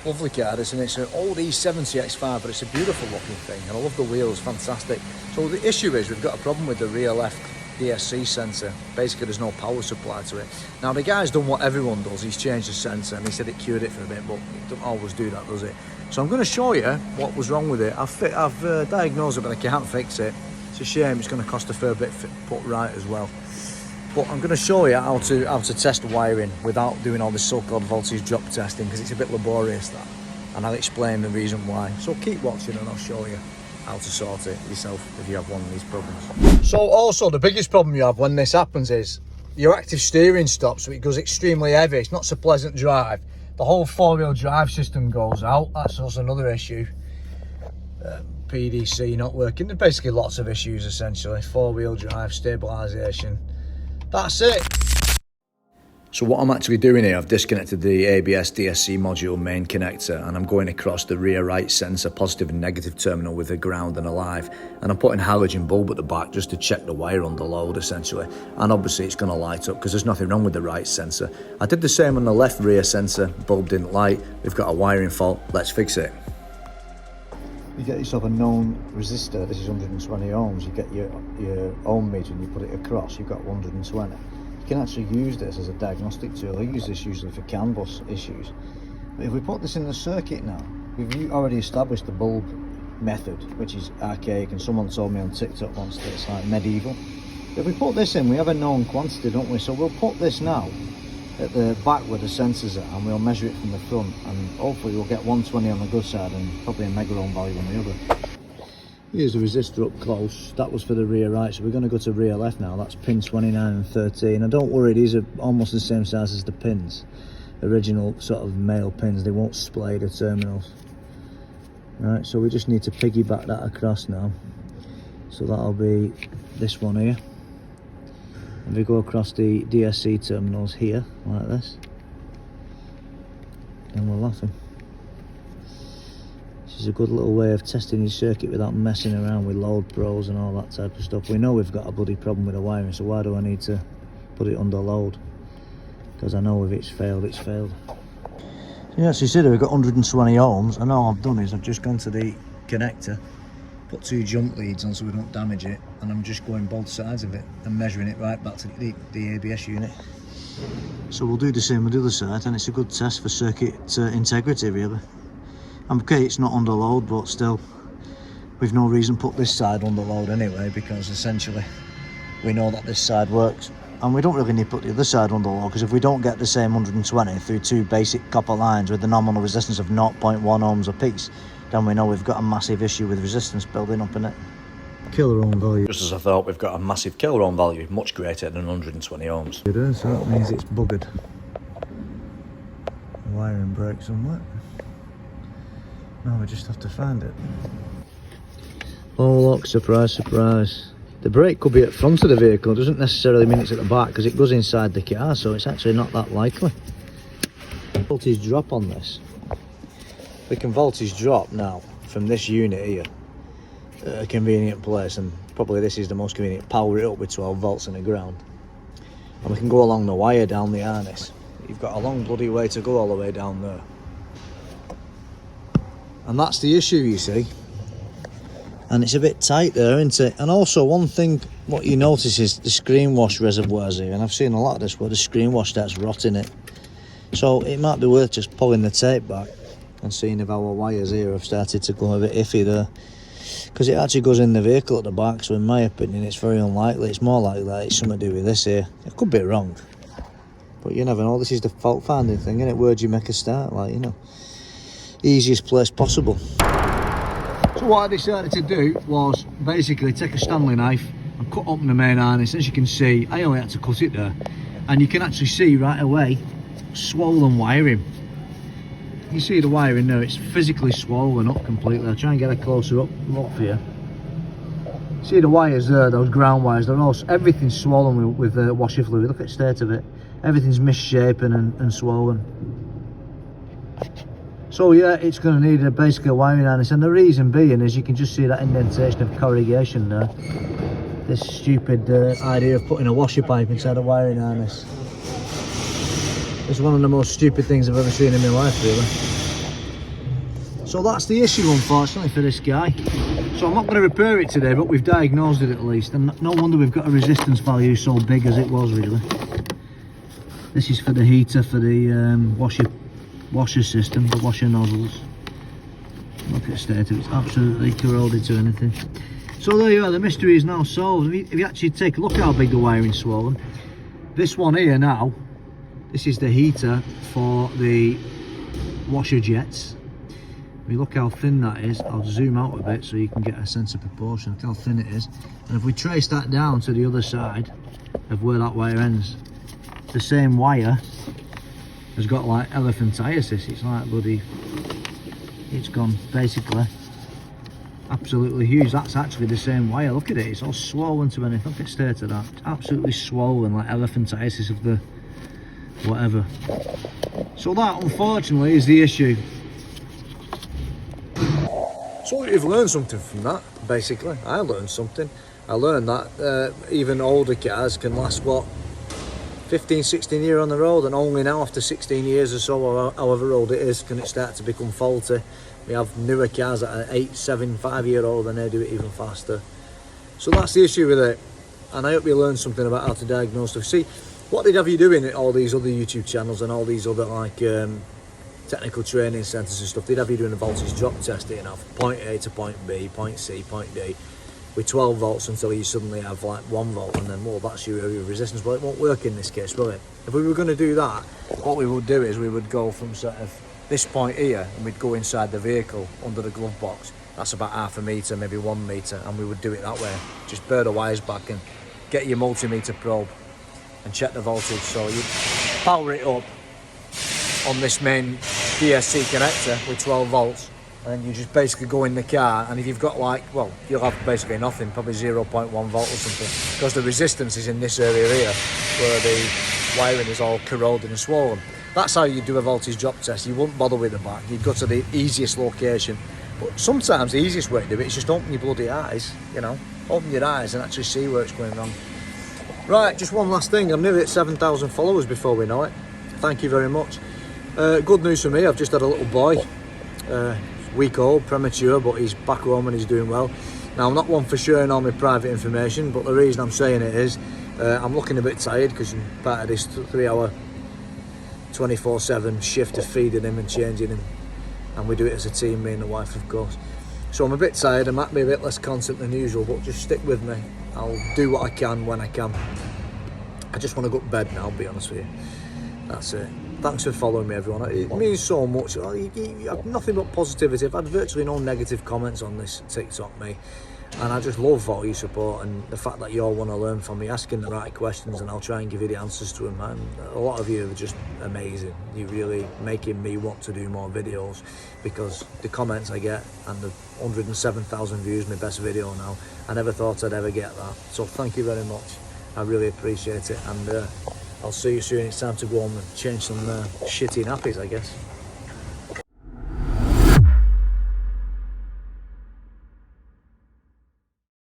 Lovely car, isn't it? It's an old E70 X5, but it's a beautiful looking thing, and I love the wheels, fantastic. So the issue is we've got a problem with the rear left DSC sensor. Basically there's no power supply to it. Now the guy's done what everyone does, he's changed the sensor and he said it cured it for a bit, but it doesn't always do that, does it? So I'm going to show you what was wrong with it. I've diagnosed it, but I can't fix it. It's a shame, it's going to cost a fair bit to put right as well. But I'm going to show you how to test the wiring without doing all this so-called voltage drop testing, because it's a bit laborious that, and I'll explain the reason why. So keep watching and I'll show you how to sort it yourself if you have one of these problems. So also the biggest problem you have when this happens is your active steering stops, so it goes extremely heavy. It's not so pleasant drive. The whole four-wheel drive system goes out. That's also another issue. PDC not working. There's basically lots of issues essentially. Four-wheel drive, stabilisation. That's it. So what I'm actually doing here, I've disconnected the ABS DSC module main connector, and I'm going across the rear right sensor positive and negative terminal with a ground and a live, and I'm putting halogen bulb at the back just to check the wire under load essentially, and obviously it's going to light up because there's nothing wrong with the right sensor. I did the same on the left rear sensor, bulb didn't light. We've got a wiring fault, let's fix it. You get yourself a known resistor, this is 120 ohms, you get your ohm meter and you put it across, you've got 120. You can actually use this as a diagnostic tool. I use this usually for CAN bus issues. But if we put this in the circuit now, we've already established the bulb method, which is archaic, and someone told me on TikTok once that it's like medieval. If we put this in, we have a known quantity, don't we? So we'll put this now at the back where the sensors are, and we'll measure it from the front, and hopefully we'll get 120 on the good side and probably a mega ohm value on the other. Here's the resistor up close. That was for the rear right, so we're going to go to rear left now. That's pin 29 and 13, and don't worry, these are almost the same size as the pins, original sort of male pins. They won't splay the terminals. Right, so we just need to piggyback that across now. So that'll be this one here, and we go across the DSC terminals here like this, and we're laughing. This is a good little way of testing your circuit without messing around with load pros and all that type of stuff. We know we've got a bloody problem with the wiring, so why do I need to put it under load? Because I know if it's failed, it's failed. Yeah, so you see there we've got 120 ohms, and all I've done is I've just gone to the connector, put two jump leads on so we don't damage it, and I'm just going both sides of it and measuring it right back to the ABS unit. So we'll do the same with the other side, and it's a good test for circuit integrity really. Okay, it's not under load, but still, we've no reason to put this side under load anyway, because essentially we know that this side works, and we don't really need to put the other side under load, because if we don't get the same 120 through two basic copper lines with the nominal resistance of 0.1 ohms a piece, then we know we've got a massive issue with resistance building up in it. Killer ohm value. Just as I thought, we've got a massive killer ohm value, much greater than 120 ohms. It is, so that means it's buggered. The wiring breaks somewhere. Now we just have to find it. Oh look, surprise, surprise. The brake could be at front of the vehicle. It doesn't necessarily mean it's at the back, because it goes inside the car, so it's actually not that likely. Voltage drop on this. We can voltage drop now from this unit here at a convenient place, and probably this is the most convenient. Power it up with 12 volts in the ground. And we can go along the wire down the harness. You've got a long bloody way to go all the way down there. And that's the issue, you see. And it's a bit tight there, isn't it? And also one thing, what you notice is the screen wash reservoirs here. And I've seen a lot of this where the screen wash starts rotting it. So it might be worth just pulling the tape back and seeing if our wires here have started to go a bit iffy there. Because it actually goes in the vehicle at the back, so in my opinion it's very unlikely. It's more likely that it's something to do with this here. It could be wrong, but you never know. This is the fault finding thing, isn't it? Where'd you make a start, like, you know. Easiest place possible. So what I decided to do was basically take a Stanley knife and cut open the main harness. As you can see, I only had to cut it there, and you can actually see right away swollen wiring. You see the wiring there, it's physically swollen up completely. I'll try and get a closer up look for you. See the wires there, those ground wires, they're all, everything's swollen with washer fluid. Look at the state of it. Everything's misshapen and swollen. So yeah, it's going to need basically a wiring harness, and the reason being is you can just see that indentation of corrugation there. This stupid idea of putting a washer pipe inside a wiring harness. It's one of the most stupid things I've ever seen in my life, really. So that's the issue, unfortunately, for this guy. So I'm not going to repair it today, but we've diagnosed it at least, and no wonder we've got a resistance value so big as it was, really. This is for the heater for the washer system, the washer nozzles. Look at the state of it, it's absolutely corroded to anything. So there you are, the mystery is now solved. If you actually take a look how big the wiring's swollen. This one here now, this is the heater for the washer jets. If you look how thin that is, I'll zoom out a bit so you can get a sense of proportion. Look how thin it is. And if we trace that down to the other side of where that wire ends, the same wire has got like elephantiasis. It's like bloody, it's gone basically absolutely huge. That's actually the same wire. Look at it, it's all swollen to anything. Look at the state of that. It's absolutely swollen, like elephantiasis of the whatever. So that, unfortunately, is the issue. So you've learned something from that, basically. I learned something. I learned that even older cars can last, what, 15, 16 years on the road, and only now after 16 years or so, or however old it is, can it start to become faulty. We have newer cars that are 8, 7, 5-year-old, and they do it even faster. So that's the issue with it, and I hope you learned something about how to diagnose stuff. See, what they'd have you doing at all these other YouTube channels and all these other like technical training centres and stuff, they'd have you doing a voltage drop test, you know, point A to point B, point C, point D, with 12 volts until you suddenly have like 1 volt, and then, well, that's your resistance. Well, it won't work in this case, will it? If we were going to do that, what we would do is we would go from sort of this point here, and we'd go inside the vehicle under the glove box. That's about 0.5 metre, maybe 1 metre, and we would do it that way. Just burr the wires back and get your multimeter probe and check the voltage. So you power it up on this main DSC connector with 12 volts, and then you just basically go in the car, and if you've got like, well, you'll have basically nothing, probably 0.1 volt or something, because the resistance is in this area here where the wiring is all corroded and swollen. That's how you do a voltage drop test. You wouldn't bother with the back, you'd go to the easiest location. But sometimes the easiest way to do it is just open your bloody eyes, you know, open your eyes and actually see where it's going wrong. Right, just one last thing, I'm nearly at 7,000 followers before we know it. Thank you very much. Good news for me, I've just had a little boy, week old, premature, but he's back home and he's doing well. Now, I'm not one for sharing all my private information, but the reason I'm saying it is I'm looking a bit tired because I'm part of this 3-hour 24/7 shift of feeding him and changing him, and we do it as a team, me and the wife, of course. So I'm a bit tired, I might be a bit less content than usual, but just stick with me. I'll do what I can when I can. I just want to go to bed now, I'll be honest with you. That's it. Thanks for following me, everyone. It means so much. You have nothing but positivity. I've had virtually no negative comments on this TikTok, me. And I just love all your support and the fact that you all want to learn from me, asking the right questions, and I'll try and give you the answers to them. And a lot of you are just amazing. You're really making me want to do more videos, because the comments I get and the 107,000 views, my best video now, I never thought I'd ever get that. So thank you very much. I really appreciate it, and I'll see you soon. It's time to go home and change some shitty nappies, I guess.